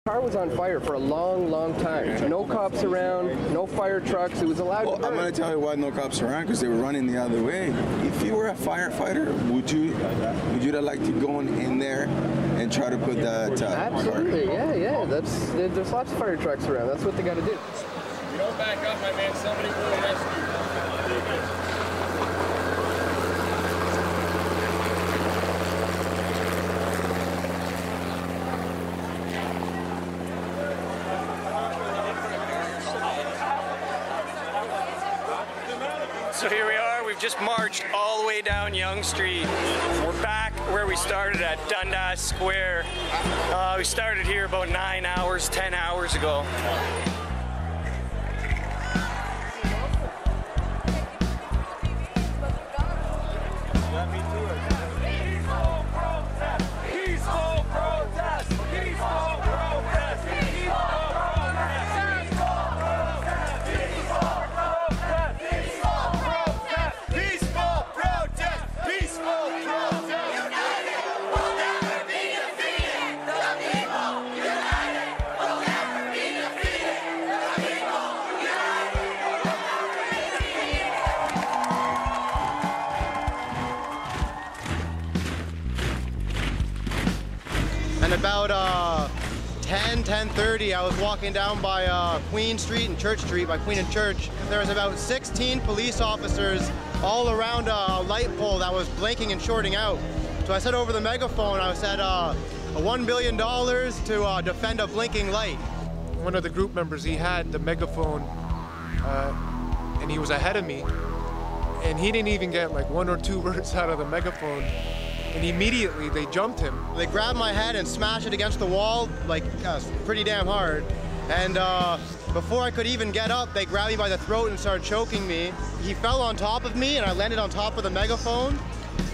The car was on fire for a long, long time. No cops around, no fire trucks. It was allowed to burn. I'm going to tell you why no cops around, because they were running the other way. If you were a firefighter, would you like to go in there and try to put that? Absolutely, yeah. There's lots of fire trucks around. That's what they got to do. You don't back up, my man. Somebody will arrest you. So here we are, we've just marched all the way down Yonge Street. We're back where we started at Dundas Square. We started here about 10 hours ago. And about 10:30, I was walking down by Queen Street and Church Street, by Queen and Church. There was about 16 police officers all around a light pole that was blinking and shorting out. So I said over the megaphone, I said $1 billion to defend a blinking light. One of the group members, he had the megaphone and he was ahead of me. And he didn't even get like 1 or 2 words out of the megaphone. And immediately they jumped him. They grabbed my head and smashed it against the wall, like pretty damn hard. And before I could even get up, they grabbed me by the throat and started choking me. He fell on top of me and I landed on top of the megaphone.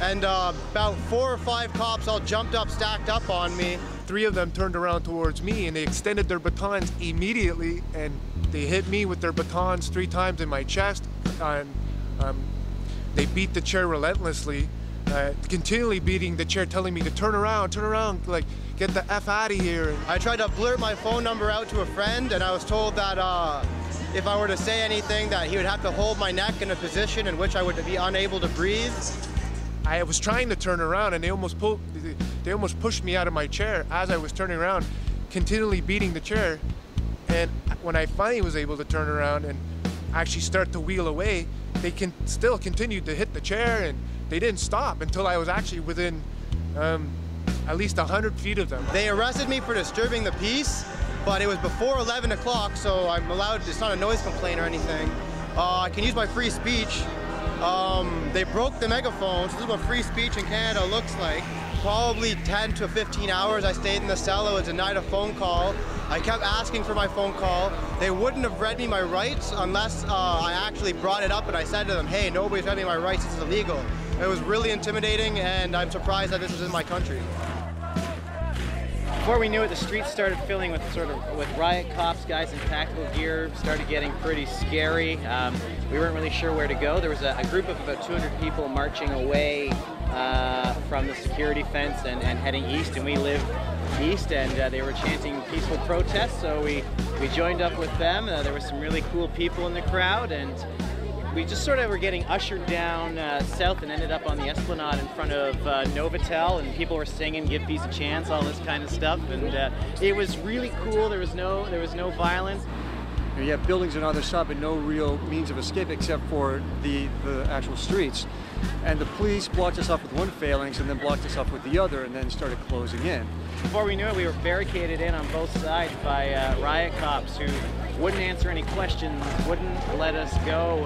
And about 4 or 5 cops all jumped up, stacked up on me. 3 of them turned around towards me and they extended their batons immediately and they hit me with their batons 3 times in my chest. And they beat the chair relentlessly. Continually beating the chair, telling me to turn around, like, get the F out of here. I tried to blurt my phone number out to a friend, and I was told that if I were to say anything, that he would have to hold my neck in a position in which I would be unable to breathe. I was trying to turn around, and they almost pushed me out of my chair as I was turning around, continually beating the chair. And when I finally was able to turn around and actually start to wheel away, they still continued to hit the chair, and they didn't stop until I was actually within at least 100 feet of them. They arrested me for disturbing the peace, but it was before 11 o'clock, so I'm allowed, it's not a noise complaint or anything. I can use my free speech. They broke the megaphone, so this is what free speech in Canada looks like. Probably 10 to 15 hours I stayed in the cell. I was denied a phone call. I kept asking for my phone call. They wouldn't have read me my rights unless I actually brought it up and I said to them, hey, nobody's read me my rights, this is illegal. It was really intimidating and I'm surprised that this is in my country. Before we knew it, the streets started filling with riot cops, guys in tactical gear. Started getting pretty scary. We weren't really sure where to go. There was a group of about 200 people marching away from the security fence and heading east, and we live east, and they were chanting peaceful protests, so we joined up with them. There were some really cool people in the crowd, and we just sort of were getting ushered down south and ended up on the Esplanade in front of Novotel, and people were singing "Give Peace a Chance," all this kind of stuff, and it was really cool. There was no violence. You have buildings on either side, but no real means of escape except for the actual streets. And the police blocked us off with one phalanx and then blocked us off with the other and then started closing in. Before we knew it, we were barricaded in on both sides by riot cops who wouldn't answer any questions, wouldn't let us go.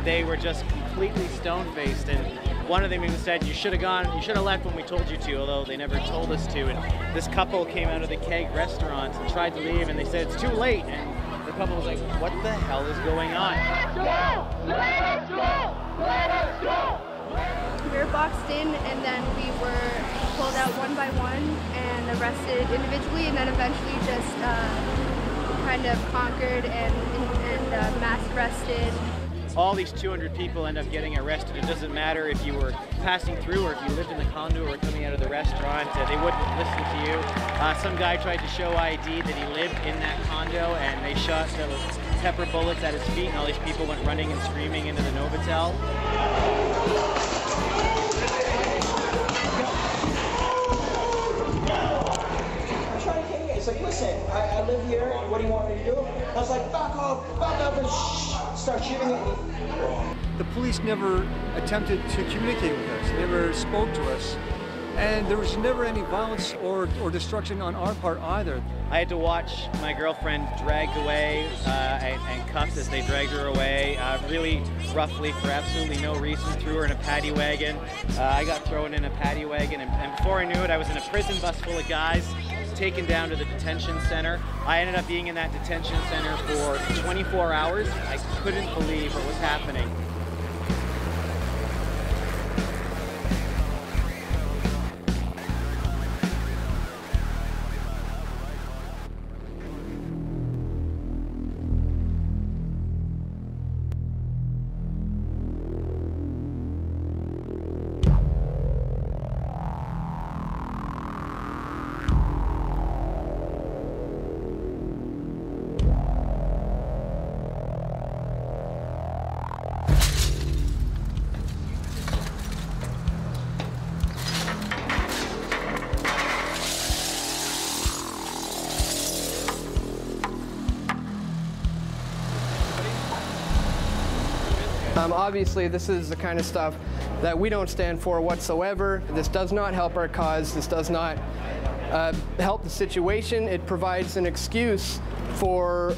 They were just completely stone-faced, and one of them even said, you should have left when we told you to, although they never told us to. And this couple came out of the Keg restaurant and tried to leave, and they said, it's too late. And the couple was like, what the hell is going on? Let us go! Let us go! We were boxed in, and then we were pulled out one by one and arrested individually, and then eventually just kind of conquered and mass arrested. all these 200 people end up getting arrested. It doesn't matter if you were passing through or if you lived in the condo or coming out of the restaurant. They wouldn't listen to you. Some guy tried to show ID that he lived in that condo, and they shot pepper bullets at his feet, and all these people went running and screaming into the Novotel. He's like, listen, I live here, what do you want me to do? I was like, back up, and start shooting at me. The police never attempted to communicate with us, never spoke to us, and there was never any violence or destruction on our part either. I had to watch my girlfriend dragged away and cuffed as they dragged her away, really roughly for absolutely no reason. Threw her in a paddy wagon. I got thrown in a paddy wagon, and before I knew it, I was in a prison bus full of guys, taken down to the detention center. I ended up being in that detention center for 24 hours. I couldn't believe what was happening. Obviously, this is the kind of stuff that we don't stand for whatsoever. This does not help our cause. This does not help the situation. It provides an excuse for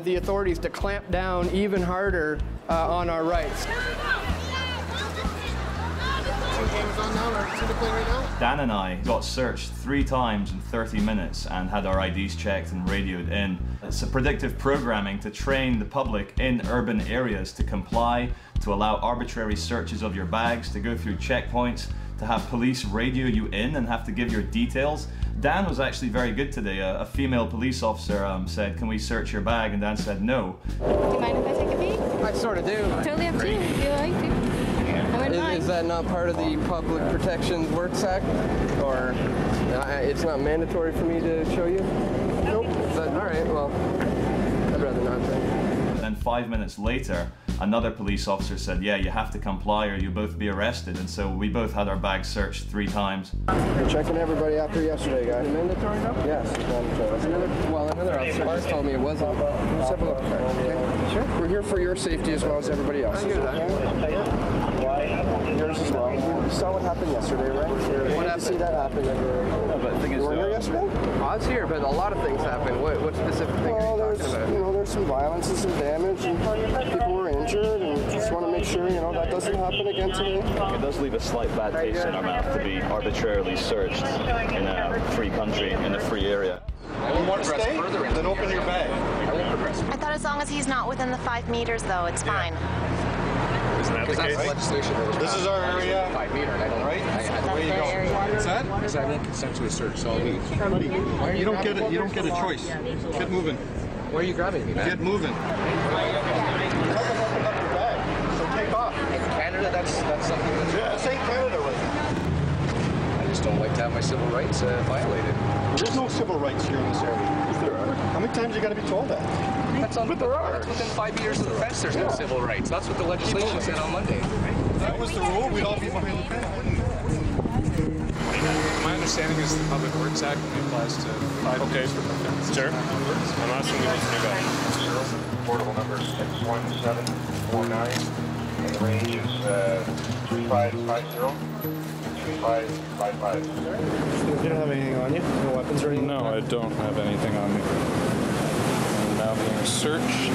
the authorities to clamp down even harder on our rights. Dan and I got searched 3 times in 30 minutes and had our IDs checked and radioed in. It's a predictive programming to train the public in urban areas to comply, to allow arbitrary searches of your bags, to go through checkpoints, to have police radio you in and have to give your details. Dan was actually very good today. A female police officer said, "Can we search your bag?" And Dan said no. Do you mind if I take a peek? I sort of do. Totally up to you if you like to. Is that not part of the Public Protection Works Act? Or it's not mandatory for me to show you? Nope. But, all right, well, I'd rather not then. Then 5 minutes later, another police officer said, "Yeah, you have to comply or you'll both be arrested." And so we both had our bags searched 3 times. We're checking everybody after yesterday, guys. Mandatory now? Yes, it's mandatory. Another officer just told me it wasn't. Let's have a look. Okay. Sure. We're here for your safety as well as everybody else. Yours as well. You saw what happened yesterday, right? What happened? See that happen. You weren't here yesterday? I was here, but a lot of things happened. What specific things are you talking about? There's some violence and some damage, and people were injured, and just want to make sure, that doesn't happen again today. It does leave a slight bad taste in our mouth to be arbitrarily searched in a free country, in a free area. You want to stay? Then open your bag. I thought as long as he's not within the 5 meters, though, it's fine. Isn't that the case? Legislation. This is our area. 5 meter, and I don't. Right? That's their area. What's that? Because I won't consensually search. So You don't get it. You don't get a choice. Get moving. Why are you grabbing me, man? Get moving. Haven't opened up your bag, so take off. In Canada, that's something that's. Yeah, this ain't Canada right now. I just don't like to have my civil rights violated. There's no civil rights here in this area. Yes, there are. How many times you got to be told that? But there are. That's within 5 meters of the fence. There's no civil rights. That's what the legislation said on Monday. If that was the rule, we'd all be behind the fence. My understanding is the Public Works Act only applies to 5 meters from the fence. Sure. I'm asking you to do that. Portable number 1749, and the range is 3550. 3555. You don't have anything on you? No weapons or anything? No, I don't have anything on me. I'm now being searched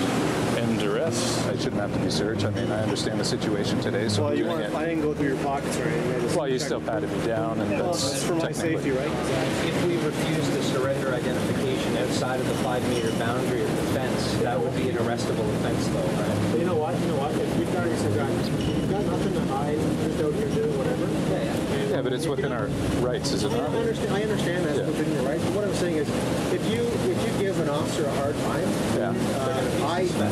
and duress. I shouldn't have to be searched. I mean, I understand the situation today, so well, I'm you doing weren't. it. I didn't go through your pockets or anything. Well, you still patted me down, and that's for my safety, right? If we refuse to surrender identification outside of the 5 meter boundary of the fence, that would be an arrestable offense, though, right? You know what? If we've got nothing to hide, just out here doing whatever. Yeah, but it's within our rights, is it not? I understand that's within your rights. But what I'm saying is, if you give an officer a hard time. Yeah.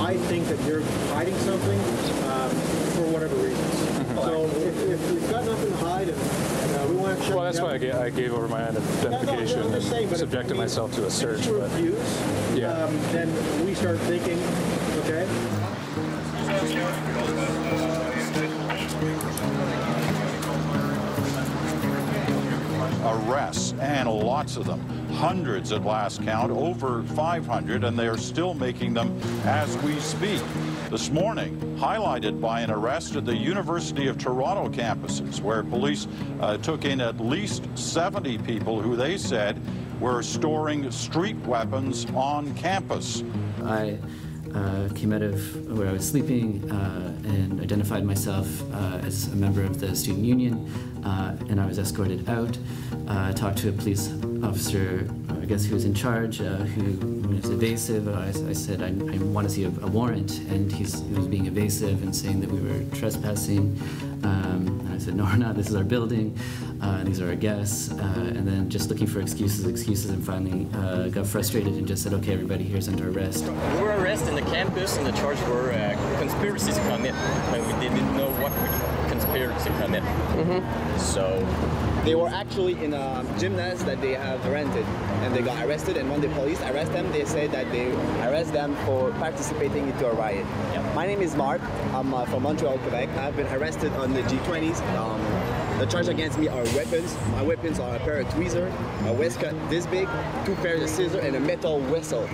I think that you're hiding something for whatever reasons. So if we've got nothing to hide and we want to check. Well, that's why I gave over my identification and subjected myself to a search. If you refuse, then we start thinking, okay. Arrests, and lots of them. Hundreds at last count, over 500, and they are still making them as we speak. This morning, highlighted by an arrest at the University of Toronto campuses, where police took in at least 70 people who they said were storing street weapons on campus. I came out of where I was sleeping and identified myself as a member of the student union, and I was escorted out. Talked to a police officer, I guess who was in charge, who was evasive. I said, I want to see a warrant, and he was being evasive and saying that we were trespassing. And I said, no, we're not, this is our building, these are our guests, and then just looking for excuses, and finally got frustrated and just said, okay, everybody here's under arrest. We were arrested in the campus, and the charge were conspiracy to commit, and we didn't know what conspiracy to commit. So they were actually in a gymnast that they have rented, and they got arrested, and when the police arrest them, they say that they arrest them for participating into a riot. My name is Mark. I'm from Montreal, Quebec. I've been arrested on the G20s. The charge against me are weapons. My weapons are a pair of tweezers, a waistcoat this big, 2 pairs of scissors, and a metal whistle.